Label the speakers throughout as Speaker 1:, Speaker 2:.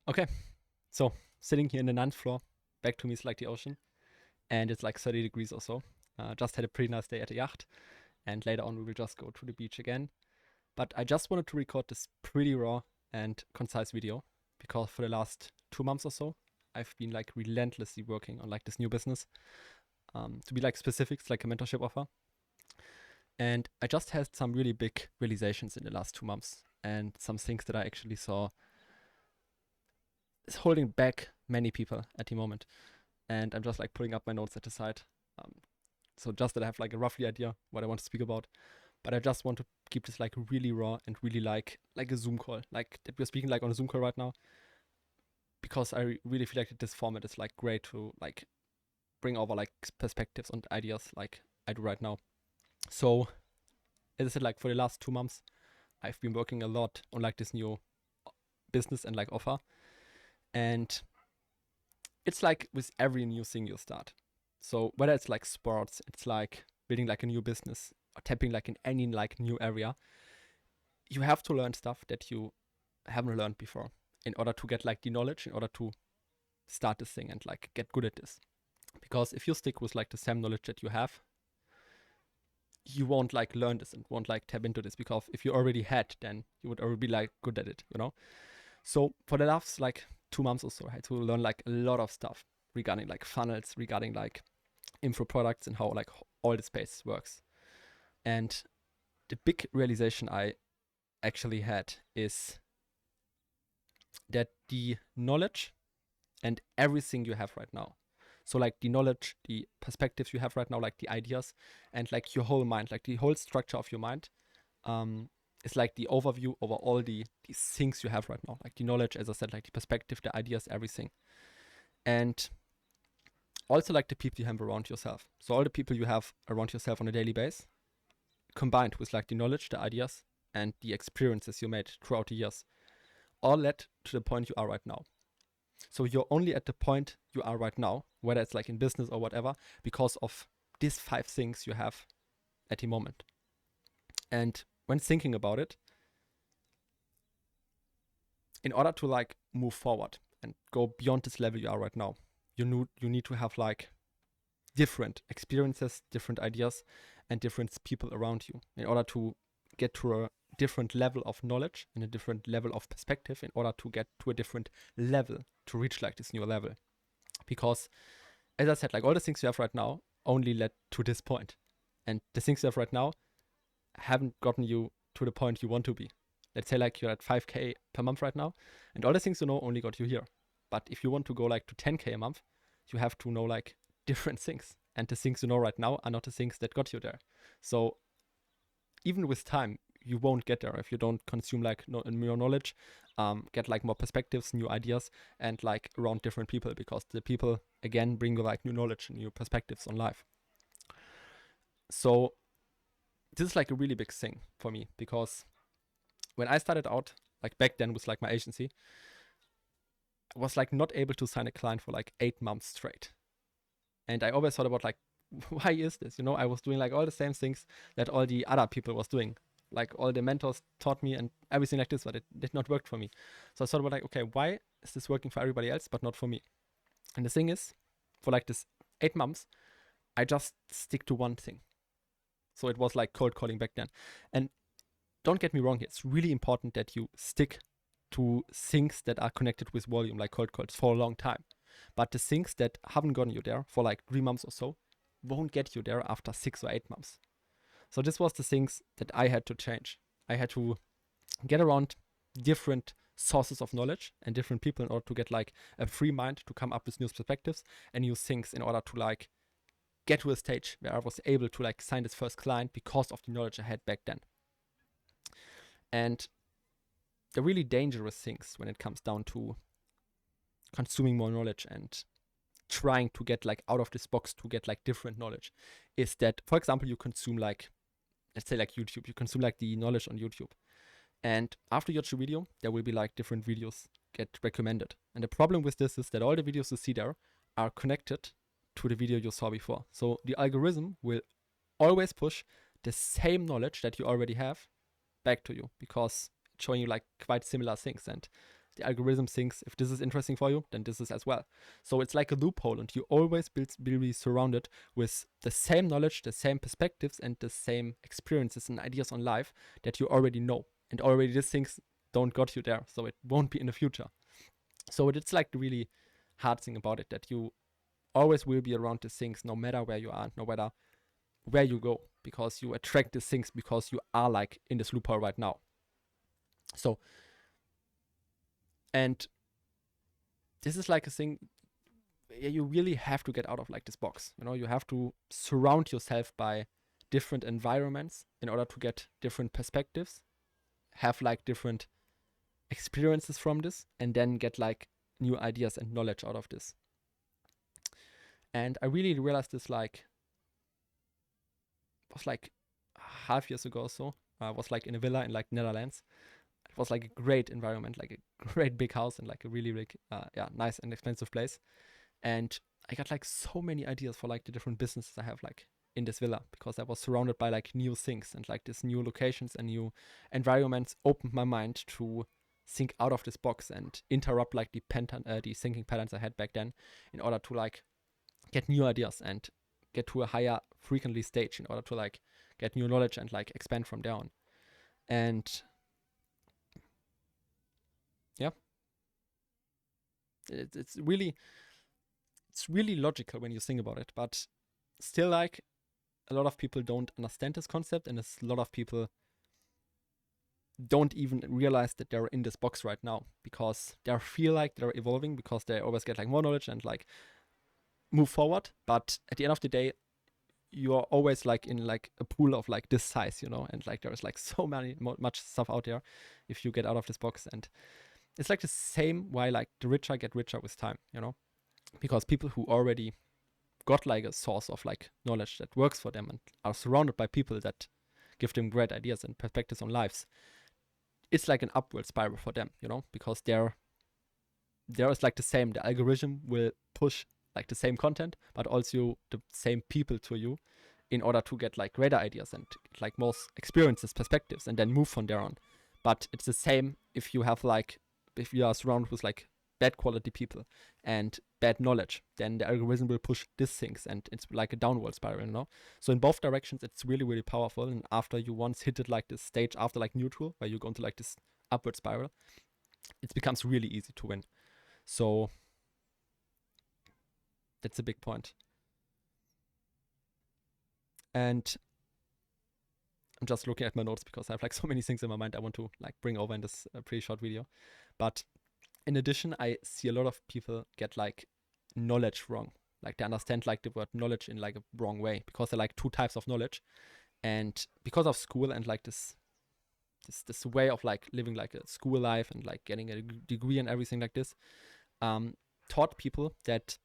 Speaker 1: Okay, so sitting here in the ninth floor, back to me is like the ocean, and it's like 30 degrees or so. Just had a pretty nice day at the yacht, and later on we will just go to the beach again. But I just wanted to record this pretty raw and concise video because for the last 2 months or so, I've been like relentlessly working on like this new business. To be like specifics, like a mentorship offer. And I just had some really big realizations in the last 2 months and some things that I actually saw is holding back many people at the moment. And I'm just like pulling up my notes at the side. So just that I have like a roughly idea what I want to speak about. But I just want to keep this like really raw and really like a Zoom call. Like that we're speaking like on a Zoom call right now. Because I really feel like that this format is like great to like bring over like perspectives and ideas like I do right now. So as I said, like for the last 2 months, I've been working a lot on like this new business and like offer. And it's like with every new thing you start. So whether it's like sports, it's like building like a new business or tapping like in any like new area, you have to learn stuff that you haven't learned before in order to get like the knowledge, in order to start this thing and like get good at this. Because if you stick with like the same knowledge that you have, you won't like learn this and won't like tap into this, because if you already had, then you would already be like good at it, you know? So for the last like 2 months or so, I had to learn like a lot of stuff regarding like funnels, regarding like info products and how like all the space works. And the big realization I actually had is that the knowledge and everything you have right now, so like the knowledge, the perspectives you have right now, like the ideas and like your whole mind, like the whole structure of your mind, is like the overview over all these things you have right now, like the knowledge, as I said, like the perspective, the ideas, everything. And also like the people you have around yourself. So all the people you have around yourself on a daily basis, combined with like the knowledge, the ideas, and the experiences you made throughout the years, all led to the point you are right now. So you're only at the point you are right now, whether it's like in business or whatever, because of these 5 things you have at the moment. And when thinking about it, in order to like move forward and go beyond this level you are right now, you need to have like different experiences, different ideas, and different people around you in order to get to a different level of knowledge and a different level of perspective, in order to get to a different level, to reach like this new level. Because as I said, like all the things you have right now only led to this point, and the things you have right now haven't gotten you to the point you want to be. Let's say like you're at 5k per month right now, and all the things you know only got you here. But if you want to go like to 10k a month, you have to know like different things, and the things you know right now are not the things that got you there. So even with time, you won't get there if you don't consume like more knowledge, get like more perspectives, new ideas, and like around different people, because the people again bring you like new knowledge and new perspectives on life. So this is like a really big thing for me, because when I started out, like back then with like my agency, I was like not able to sign a client for like 8 months straight. And I always thought about like, why is this? You know, I was doing like all the same things that all the other people was doing. Like all the mentors taught me and everything like this, but it did not work for me. So I thought about like, okay, why is this working for everybody else but not for me? And the thing is, for like this 8 months, I just stick to one thing. So it was like cold calling back then. And don't get me wrong here, it's really important that you stick to things that are connected with volume, like cold calls, for a long time. But the things that haven't gotten you there for like 3 months or so won't get you there after 6 or 8 months. So this was the things that I had to change. I had to get around different sources of knowledge and different people in order to get like a free mind to come up with new perspectives and new things, in order to like get to a stage where I was able to like sign this first client because of the knowledge I had back then. And the really dangerous things when it comes down to consuming more knowledge and trying to get like out of this box to get like different knowledge is that, for example, you consume like, let's say like YouTube, you consume like the knowledge on YouTube. And after you watch a video, there will be like different videos get recommended. And the problem with this is that all the videos you see there are connected to the video you saw before. So the algorithm will always push the same knowledge that you already have back to you, because it's showing you like quite similar things. And the algorithm thinks if this is interesting for you, then this is as well. So it's like a loophole, and you always will be surrounded with the same knowledge, the same perspectives, and the same experiences and ideas on life that you already know. And already these things don't got you there, so it won't be in the future. So it's like the really hard thing about it, that you always will be around these things no matter where you are, no matter where you go, because you attract these things because you are like in this loophole right now. So, and this is like a thing you really have to get out of like this box. You know, you have to surround yourself by different environments in order to get different perspectives, have like different experiences from this, and then get like new ideas and knowledge out of this. And I really realized this like was like half years ago or so. I was like in a villa in like Netherlands. It was like a great environment, like a great big house and like a really big, nice and expensive place. And I got like so many ideas for like the different businesses I have like in this villa, because I was surrounded by like new things, and like these new locations and new environments opened my mind to think out of this box and interrupt like the thinking patterns I had back then, in order to like get new ideas and get to a higher frequently stage in order to like get new knowledge and like expand from there on. And yeah, it's really logical when you think about it, but still like a lot of people don't understand this concept, and a lot of people don't even realize that they're in this box right now, because they feel like they're evolving, because they always get like more knowledge and like move forward. But at the end of the day, you're always like in like a pool of like this size, you know, and like there's like so much stuff out there if you get out of this box. And it's like the same why like the richer get richer with time, you know, because people who already got like a source of like knowledge that works for them and are surrounded by people that give them great ideas and perspectives on lives, it's like an upward spiral for them, you know, because there is like the algorithm will push like the same content, but also the same people to you in order to get like greater ideas and like more experiences, perspectives, and then move from there on. But it's the same if you are surrounded with like bad quality people and bad knowledge, then the algorithm will push these things, and it's like a downward spiral, you know. So in both directions, it's really, really powerful. And after you once hit it like this stage after like neutral, where you go into like this upward spiral, it becomes really easy to win. So that's a big point. And I'm just looking at my notes because I have like so many things in my mind I want to like bring over in this pretty short video. But in addition, I see a lot of people get like knowledge wrong. Like they understand like the word knowledge in like a wrong way, because there are like two types of knowledge. And because of school and like this way of like living like a school life and like getting a degree and everything like this, taught people that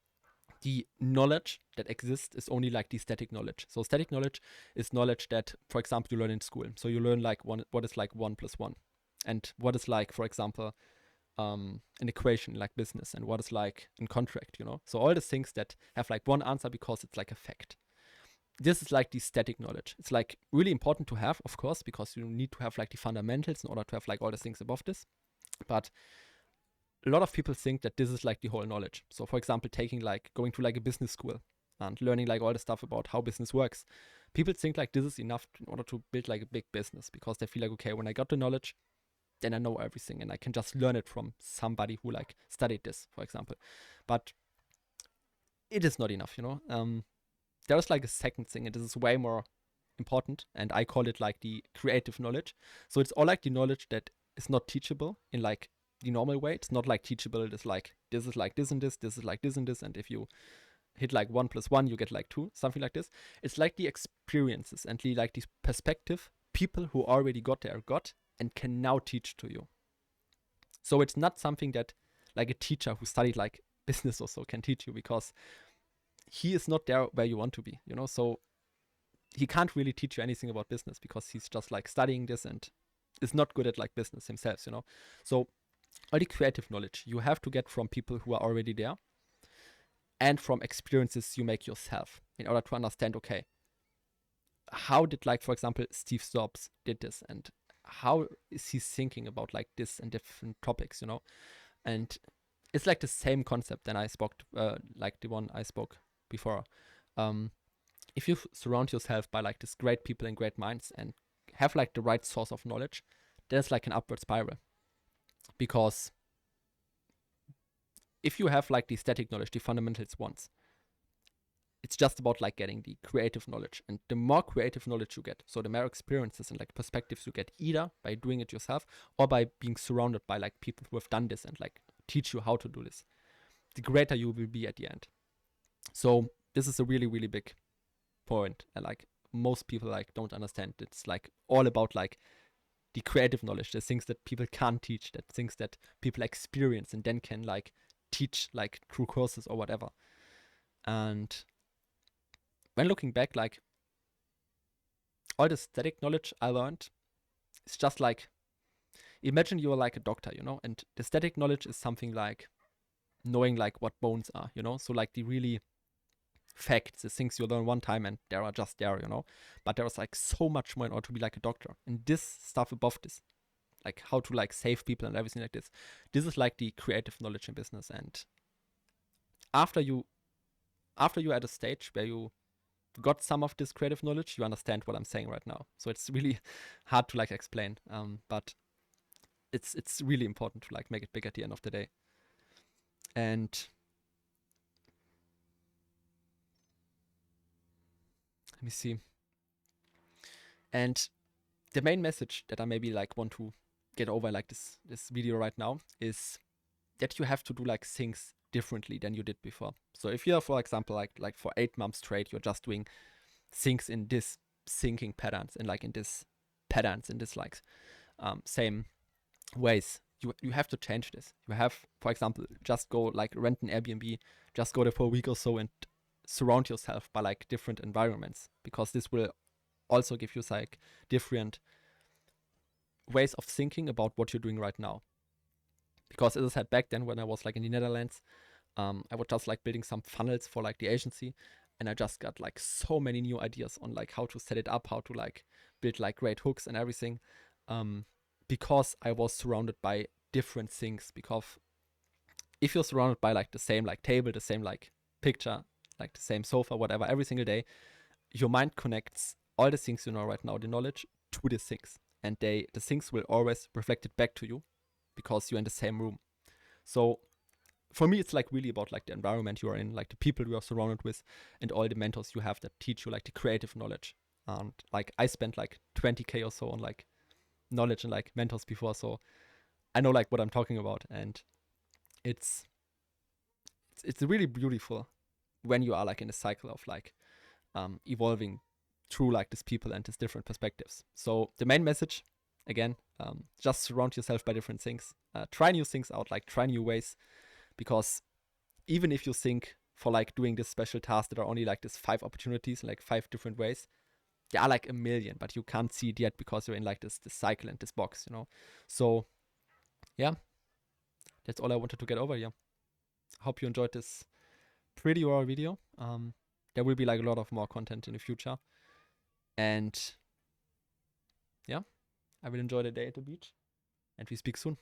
Speaker 1: the knowledge that exists is only like the static knowledge. So static knowledge is knowledge that, for example, you learn in school. So you learn like what is like 1 + 1, and what is like, for example, an equation like business, and what is like in contract, you know. So all the things that have like one answer because it's like a fact. This is like the static knowledge. It's like really important to have, of course, because you need to have like the fundamentals in order to have like all the things above this. But a lot of people think that this is like the whole knowledge. So for example, going to like a business school and learning like all the stuff about how business works. People think like this is enough in order to build like a big business, because they feel like, okay, when I got the knowledge, then I know everything and I can just learn it from somebody who like studied this, for example. But it is not enough, you know. There's like a second thing, and this is way more important, and I call it like the creative knowledge. So it's all like the knowledge that is not teachable in like the normal way. It's not like teachable. It's like this is like this and this is like this and this, and if you hit like 1 + 1, you get like 2, something like this. It's like the experiences and the perspective people who already got and can now teach to you. So it's not something that like a teacher who studied like business or so can teach you, because he is not there where you want to be, you know. So he can't really teach you anything about business, because he's just like studying this and is not good at like business himself, you know. So all the creative knowledge you have to get from people who are already there, and from experiences you make yourself, in order to understand, okay, how did like, for example, Steve Jobs did this, and how is he thinking about like this and different topics, you know. And it's like the same concept that I spoke, like the one I spoke before. If you surround yourself by like these great people and great minds and have like the right source of knowledge, there's like an upward spiral. Because if you have like the static knowledge, the fundamentals once, it's just about like getting the creative knowledge. And the more creative knowledge you get, so the more experiences and like perspectives you get, either by doing it yourself or by being surrounded by like people who have done this and like teach you how to do this, the greater you will be at the end. So this is a really, really big point. And like most people like don't understand. It's like all about like the creative knowledge, the things that people can't teach, that things that people experience and then can like teach like through courses or whatever. And when looking back, like all the static knowledge I learned, it's just like, imagine you're like a doctor, you know, and the static knowledge is something like knowing like what bones are, you know, so like the really facts, the things you learn one time and they are just there, you know, but there was like so much more in order to be like a doctor. And this stuff above this, like how to like save people and everything like this is like the creative knowledge in business. And after you at a stage where you got some of this creative knowledge, you understand what I'm saying right now. So it's really hard to like explain, but it's really important to like make it big at the end of the day. And let me see. And the main message that I maybe like want to get over like this video right now is that you have to do like things differently than you did before. So if you're, for example, like for 8 months straight, you're just doing things in this thinking patterns and like in this patterns in this like same ways, you have to change this. You have, for example, just go like rent an Airbnb, just go there for a week or so and surround yourself by like different environments, because this will also give you like different ways of thinking about what you're doing right now. Because as I said back then, when I was like in the Netherlands, I was just like building some funnels for like the agency, and I just got like so many new ideas on like how to set it up, how to like build like great hooks and everything, because I was surrounded by different things. Because if you're surrounded by like the same like table, the same like picture, like the same sofa, whatever, every single day, your mind connects all the things you know right now, the knowledge, to the things, and the things will always reflect it back to you because you're in the same room. So for me, it's like really about like the environment you are in, like the people you are surrounded with, and all the mentors you have that teach you like the creative knowledge. And like I spent like 20K or so on like knowledge and like mentors before, so I know like what I'm talking about. And it's really beautiful when you are like in a cycle of like evolving through like these people and these different perspectives. So the main message, again, just surround yourself by different things. Try new things out, like try new ways, because even if you think for like doing this special task that are only like this 5 opportunities, like 5 different ways, there are like a million, but you can't see it yet because you're in like this cycle and this box, you know. So yeah, that's all I wanted to get over here. Hope you enjoyed this pretty raw video. There will be like a lot of more content in the future. And yeah, I will enjoy the day at the beach, and we speak soon.